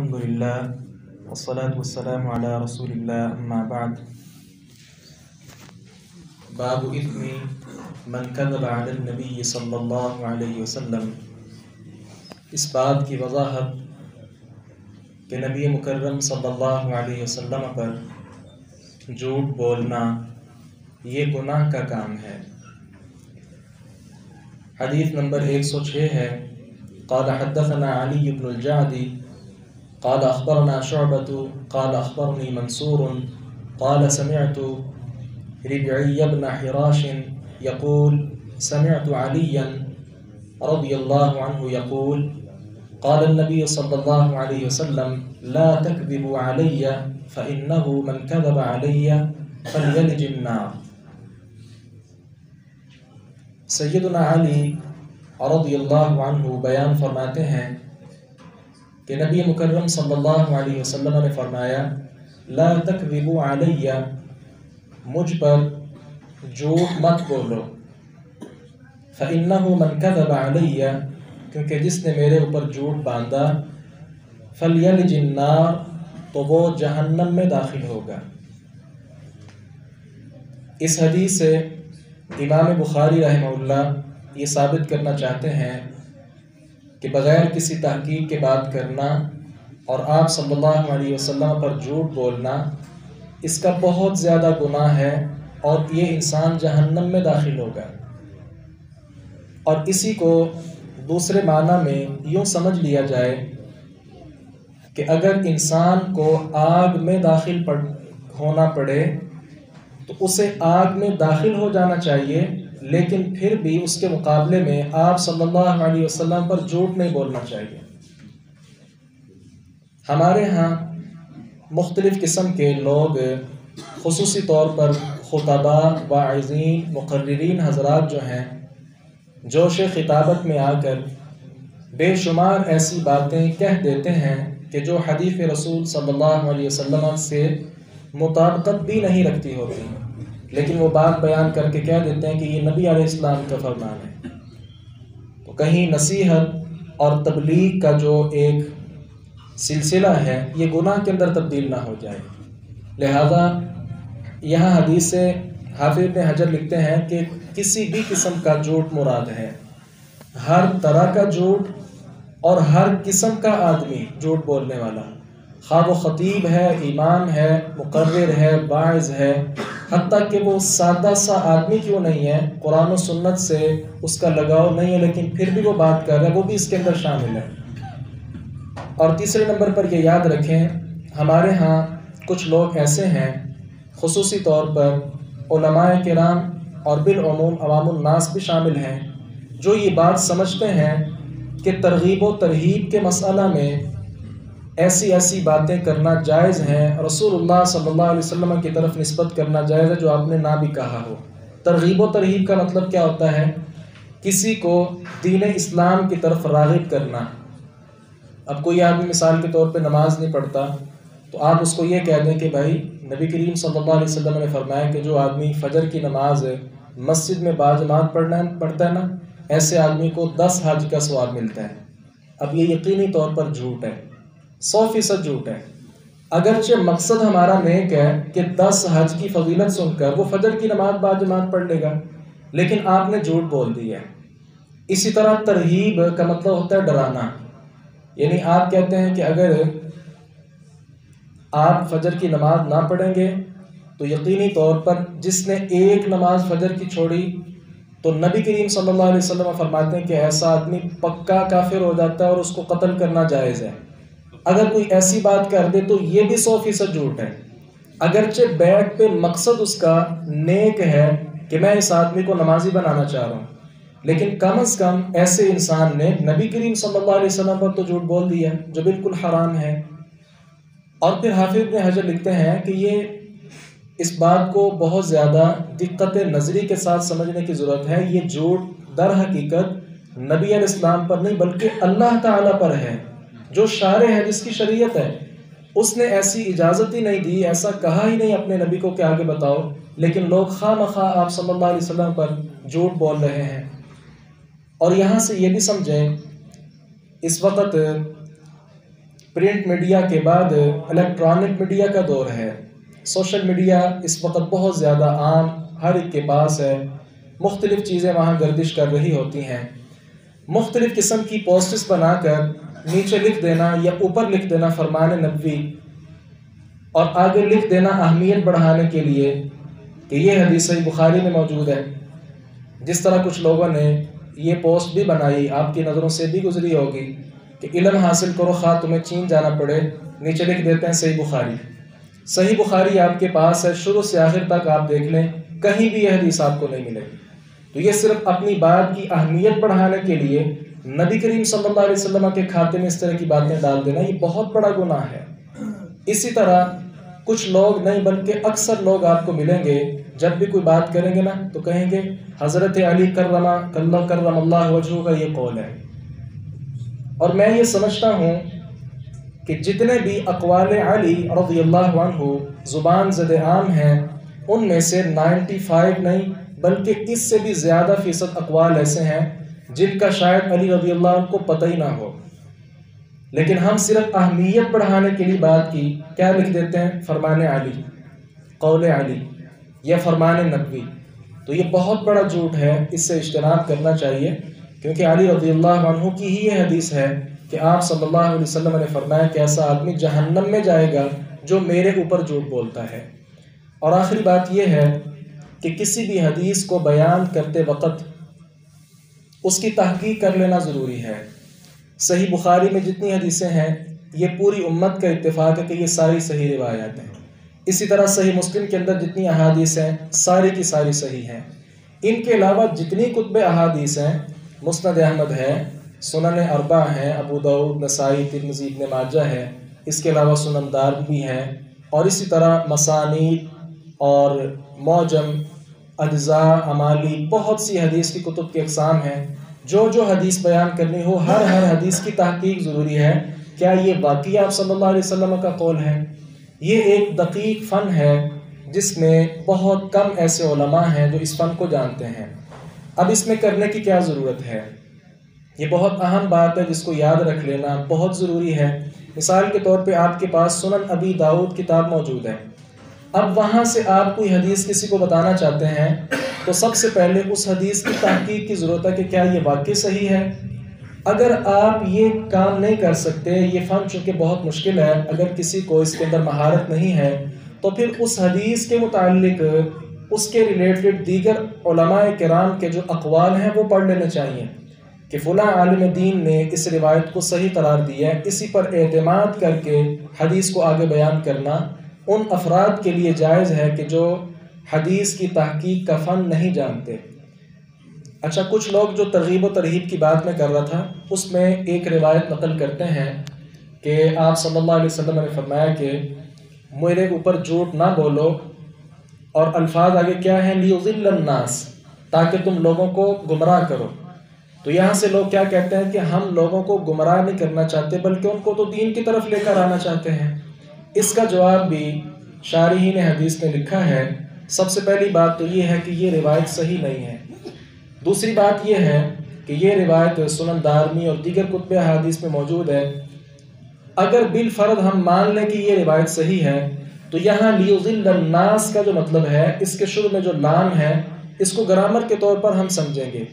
الحمدللہ والصلاة والسلام علی رسول اللہ اما بعد باب اثم من کذب علی النبی صلی اللہ علیہ وسلم۔ اس بات کی وضاحت کہ نبی مکرم صلی اللہ علیہ وسلم پر جھوٹ بولنا یہ گناہ کا کام ہے۔ حدیث نمبر 106 ہے۔ قال حدثنا علی بن الجعدی قال اخبرنا شعبة قال اخبرني منصور قال سمعت ربعي بن حراش يقول سمعت عليا رضي الله عنه يقول قال النبي صلى الله عليه وسلم لا تكذبوا علي فإنه من كذب علي فليلج النار۔ سیدنا علی رضی اللہ عنہ بیان فرماتے ہیں کہ نبی مکرم صلی اللہ علیہ وسلم نے فرمایا لا تکذبوا علی، مجھ پر جھوٹ مت بولو، فإنہ من کذب علی، کیونکہ جس نے میرے اوپر جھوٹ باندھا، فلیلج النار، تو وہ جہنم میں داخل ہوگا۔ اس حدیث سے امام بخاری رحمہ اللہ یہ ثابت کرنا چاہتے ہیں کہ بغیر کسی تحقیق کے بات کرنا اور آپ صلی اللہ علیہ وسلم پر جھوٹ بولنا اس کا بہت زیادہ گناہ ہے اور یہ انسان جہنم میں داخل ہوگا۔ اور اسی کو دوسرے معنی میں یوں سمجھ لیا جائے کہ اگر انسان کو آگ میں داخل ہونا پڑے تو اسے آگ میں داخل ہو جانا چاہیے، لیکن پھر بھی اس کے مقابلے میں آپ صلی اللہ علیہ وسلم پر جھوٹ نہیں بولنا چاہیے۔ ہمارے ہاں مختلف قسم کے لوگ، خصوصی طور پر خطباء، واعظین، مقررین حضرات جو ہیں، جوش خطابت میں آ کر بے شمار ایسی باتیں کہہ دیتے ہیں کہ جو حدیث رسول صلی اللہ علیہ وسلم سے مطابقت بھی نہیں رکھتی ہوتی، لیکن وہ بات بیان کر کے کہہ دیتے ہیں کہ یہ نبی علیہ السلام کا فرمان ہے۔ تو کہیں نصیحت اور تبلیغ کا جو ایک سلسلہ ہے یہ گناہ کے اندر تبدیل نہ ہو جائے۔ لہذا یہاں حدیث سے حافظ ابن حجر لکھتے ہیں کہ کسی بھی قسم کا جھوٹ مراد ہے، ہر طرح کا جھوٹ اور ہر قسم کا آدمی جھوٹ بولنے والا، خواہ وہ خطیب ہے، امام ہے، مقرر ہے، واعظ ہے، حتیٰ کہ وہ سادہ سا آدمی کیوں نہیں ہے، قرآن و سنت سے اس کا لگاؤ نہیں ہے لیکن پھر بھی وہ بات کر رہا ہے، وہ بھی اس کے اندر شامل ہے۔ اور تیسرے نمبر پر یہ یاد رکھیں، ہمارے ہاں کچھ لوگ ایسے ہیں، خصوصی طور پر علماء کرام اور بالعموم عوام الناس بھی شامل ہیں، جو یہ بات سمجھتے ہیں کہ ترغیب و ترہیب کے مسئلہ میں ایسی باتیں کرنا جائز ہیں، رسول اللہ صلی اللہ علیہ وسلم کی طرف نسبت کرنا جائز ہے جو آپ نے نہ بھی کہا ہو۔ ترغیب و ترہیب کا مطلب کیا ہوتا ہے؟ کسی کو دین اسلام کی طرف راغب کرنا۔ اب کوئی آدمی مثال کے طور پہ نماز نہیں پڑھتا تو آپ اس کو یہ کہہ دیں کہ بھائی نبی کریم صلی اللہ علیہ وسلم نے فرمایا کہ جو آدمی فجر کی نماز مسجد میں باجماعت پڑھتا ہے نا، ایسے آدمی کو 10 حج کا ثواب ملتا ہے۔ اب یہ یقینی طور پر جھوٹ ہے، 100% جھوٹ ہے۔ اگرچہ مقصد ہمارا نیک ہے کہ 10 حج کی فضیلت سن کر وہ فجر کی نماز باجماعت پڑھ لے گا، لیکن آپ نے جھوٹ بول دی ہے۔ اسی طرح ترہیب کا مطلب ہوتا ہے ڈرانا، یعنی آپ کہتے ہیں کہ اگر آپ فجر کی نماز نہ پڑھیں گے تو یقینی طور پر جس نے ایک نماز فجر کی چھوڑی تو نبی کریم صلی اللہ علیہ وسلم فرماتے ہیں کہ ایسا آدمی پکا کافر ہو جاتا ہے اور اس کو قتل کرنا جائز ہے۔ اگر کوئی ایسی بات کر دے تو یہ بھی 100% جھوٹ ہے، اگرچہ بیٹھ پہ مقصد اس کا نیک ہے کہ میں اس آدمی کو نمازی بنانا چاہ رہا ہوں، لیکن کم از کم ایسے انسان نے نبی کریم صلی اللہ علیہ وسلم پر تو جھوٹ بول دیا جو بالکل حرام ہے۔ اور پھر حافظ ابن حجر لکھتے ہیں کہ یہ اس بات کو بہت زیادہ دقت نظری کے ساتھ سمجھنے کی ضرورت ہے، یہ جھوٹ در حقیقت نبی علیہ السلام پر نہیں بلکہ اللہ تعالیٰ پر ہے، جو شارع ہے، جس کی شریعت ہے۔ اس نے ایسی اجازت ہی نہیں دی، ایسا کہا ہی نہیں اپنے نبی کو کہ آگے بتاؤ، لیکن لوگ خواہ مخواہ آپ صلی اللہ علیہ وسلم پر جھوٹ بول رہے ہیں۔ اور یہاں سے یہ بھی سمجھیں، اس وقت پرنٹ میڈیا کے بعد الیکٹرانک میڈیا کا دور ہے۔ سوشل میڈیا اس وقت بہت زیادہ عام ہر ایک کے پاس ہے، مختلف چیزیں وہاں گردش کر رہی ہوتی ہیں۔ مختلف قسم کی پوسٹس بنا کر نیچے لکھ دینا یا اوپر لکھ دینا فرمان نبوی، اور آگے لکھ دینا اہمیت بڑھانے کے لیے کہ یہ حدیث صحیح بخاری میں موجود ہے۔ جس طرح کچھ لوگوں نے یہ پوسٹ بھی بنائی، آپ کی نظروں سے بھی گزری ہوگی کہ علم حاصل کرو خواہ تمہیں چین جانا پڑے، نیچے لکھ دیتے ہیں صحیح بخاری۔ صحیح بخاری آپ کے پاس ہے، شروع سے آخر تک آپ دیکھ لیں، کہیں بھی یہ حدیث آپ کو نہیں ملے گی۔ تو یہ صرف اپنی بات کی اہمیت بڑھانے کے لیے نبی کریم صلی اللہ علیہ وسلم کے کھاتے میں اس طرح کی باتیں ڈال دینا، یہ بہت بڑا گناہ ہے۔ اسی طرح کچھ لوگ نہیں بلکہ اکثر لوگ آپ کو ملیں گے، جب بھی کوئی بات کریں گے نا تو کہیں گے حضرت علی کرم اللہ وجہہ کا یہ قول ہے۔ اور میں یہ سمجھتا ہوں کہ جتنے بھی اقوال علی رضی اللہ عنہ زبان زد عام ہیں، ان میں سے 95 نہیں بلکہ اس سے بھی زیادہ فیصد اقوال ایسے ہیں جن کا شاید علی رضی اللہ عنہ کو پتہ ہی نہ ہو، لیکن ہم صرف اہمیت بڑھانے کے لیے بات کی کیا لکھ دیتے ہیں، فرمان علی، قول علی یا فرمان نبوی۔ تو یہ بہت بڑا جھوٹ ہے، اس سے اجتناب کرنا چاہیے، کیونکہ علی رضی اللہ عنہ کی ہی یہ حدیث ہے کہ آپ صلی اللہ علیہ وسلم نے فرمایا کہ ایسا آدمی جہنم میں جائے گا جو میرے اوپر جھوٹ بولتا ہے۔ اور آخری بات یہ ہے کہ کسی بھی حدیث کو بیان کرتے وقت اس کی تحقیق کر لینا ضروری ہے۔ صحیح بخاری میں جتنی حدیثیں ہیں یہ پوری امت کا اتفاق ہے کہ یہ ساری صحیح روایات ہیں۔ اسی طرح صحیح مسلم کے اندر جتنی احادیث ہیں ساری کی ساری صحیح ہیں۔ ان کے علاوہ جتنی کتب احادیث ہیں، مسند احمد ہے، سنن اربع ہیں، ابو داؤد، نسائی، ترمذی، ابن ماجہ ہے، اس کے علاوہ سنن دارمی ہے، اور اسی طرح مسانید اور معجم، اجزاء، امالی، بہت سی حدیث کی کتب کی اقسام ہیں۔ جو حدیث بیان کرنی ہو ہر حدیث کی تحقیق ضروری ہے، کیا یہ واقعی آپ صلی اللہ علیہ وسلم کا قول ہے؟ یہ ایک دقیق فن ہے جس میں بہت کم ایسے علماء ہیں جو اس فن کو جانتے ہیں۔ اب اس میں کرنے کی کیا ضرورت ہے؟ یہ بہت اہم بات ہے جس کو یاد رکھ لینا بہت ضروری ہے۔ مثال کے طور پہ آپ کے پاس سنن ابی داؤد کتاب موجود ہے، اب وہاں سے آپ کوئی حدیث کسی کو بتانا چاہتے ہیں تو سب سے پہلے اس حدیث کی تحقیق کی ضرورت ہے کہ کیا یہ واقعی صحیح ہے۔ اگر آپ یہ کام نہیں کر سکتے، یہ فن چونکہ بہت مشکل ہے، اگر کسی کو اس کے اندر مہارت نہیں ہے تو پھر اس حدیث کے متعلق اس کے ریلیٹڈ دیگر علماء کرام کے جو اقوال ہیں وہ پڑھ لینے چاہیے کہ فلاں عالم دین نے اس روایت کو صحیح قرار دیا ہے، اسی پر اعتماد کر کے حدیث کو آگے بیان کرنا ان افراد کے لیے جائز ہے کہ جو حدیث کی تحقیق کا فن نہیں جانتے۔ اچھا، کچھ لوگ جو ترغیب و ترہیب کی بات میں کر رہا تھا اس میں ایک روایت نقل کرتے ہیں کہ آپ صلی اللہ علیہ وسلم نے فرمایا کہ میرے اوپر جھوٹ نہ بولو، اور الفاظ آگے کیا ہیں، لیضل الناس، تاکہ تم لوگوں کو گمراہ کرو۔ تو یہاں سے لوگ کیا کہتے ہیں کہ ہم لوگوں کو گمراہ نہیں کرنا چاہتے بلکہ ان کو تو دین کی طرف لے کر آنا چاہتے ہیں۔ اس کا جواب بھی شارحین حدیث نے لکھا ہے۔ سب سے پہلی بات تو یہ ہے کہ یہ روایت صحیح نہیں ہے۔ دوسری بات یہ ہے کہ یہ روایت سنن دارمی اور دیگر کتب احادیث میں موجود ہے۔ اگر بالفرض ہم مان لیں کہ یہ روایت صحیح ہے تو یہاں لیضل الناس کا جو مطلب ہے، اس کے شروع میں جو لام ہے اس کو گرامر کے طور پر ہم سمجھیں گے،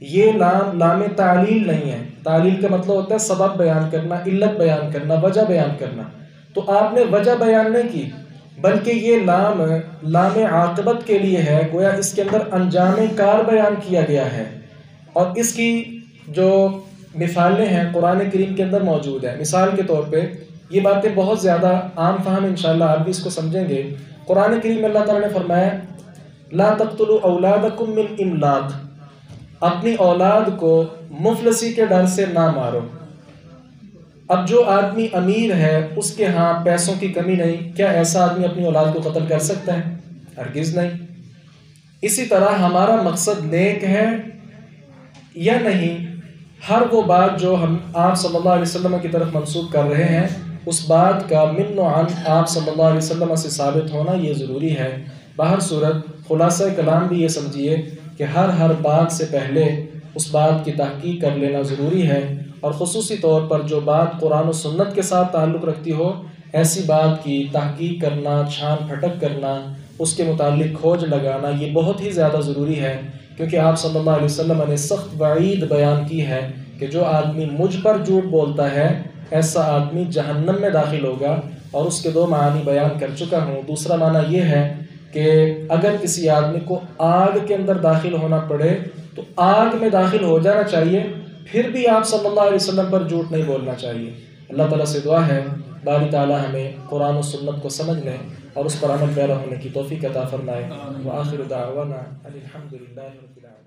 یہ لام تعلیل نہیں ہے۔ تعلیل کا مطلب ہوتا ہے سبب بیان کرنا، علت بیان کرنا، وجہ بیان کرنا۔ تو آپ نے وجہ بیان نہیں کی بلکہ یہ لام عاقبت کے لیے ہے، گویا اس کے اندر انجام کار بیان کیا گیا ہے، اور اس کی جو مثالیں ہیں قرآن کریم کے اندر موجود ہیں۔ مثال کے طور پہ یہ باتیں بہت زیادہ عام فہم انشاءاللہ آپ بھی اس کو سمجھیں گے۔ قرآن کریم میں اللہ تعالیٰ نے فرمایا لا تقتلوا اولادکم من املاق، اپنی اولاد کو مفلسی کے ڈر سے نہ مارو۔ اب جو آدمی امیر ہے اس کے ہاں پیسوں کی کمی نہیں، کیا ایسا آدمی اپنی اولاد کو قتل کر سکتا ہے؟ ہرگز نہیں۔ اسی طرح ہمارا مقصد نیک ہے یا نہیں، ہر وہ بات جو ہم آپ صلی اللہ علیہ وسلم کی طرف منسوب کر رہے ہیں اس بات کا من و عن آپ صلی اللہ علیہ وسلم سے ثابت ہونا یہ ضروری ہے۔ باہر صورت خلاصہ کلام بھی یہ سمجھیے کہ ہر بات سے پہلے اس بات کی تحقیق کر لینا ضروری ہے، اور خصوصی طور پر جو بات قرآن و سنت کے ساتھ تعلق رکھتی ہو ایسی بات کی تحقیق کرنا، چھان پھٹک کرنا، اس کے متعلق کھوج لگانا یہ بہت ہی زیادہ ضروری ہے، کیونکہ آپ صلی اللہ علیہ وسلم نے سخت وعید بیان کی ہے کہ جو آدمی مجھ پر جھوٹ بولتا ہے ایسا آدمی جہنم میں داخل ہوگا، اور اس کے 2 معنی بیان کر چکا ہوں۔ دوسرا معنی یہ ہے کہ اگر کسی آدمی کو آگ کے اندر داخل ہونا پڑے تو آگ میں داخل ہو جانا چاہیے، پھر بھی آپ صلی اللہ علیہ وسلم پر جھوٹ نہیں بولنا چاہیے۔ اللہ تعالیٰ سے دعا ہے باری تعالیٰ ہمیں قرآن و سنت کو سمجھنے اور اس پر عمل پیرا ہونے کی توفیق عطا فرمائے۔ وآخر دعوانا الحمد للہ رب العالمین۔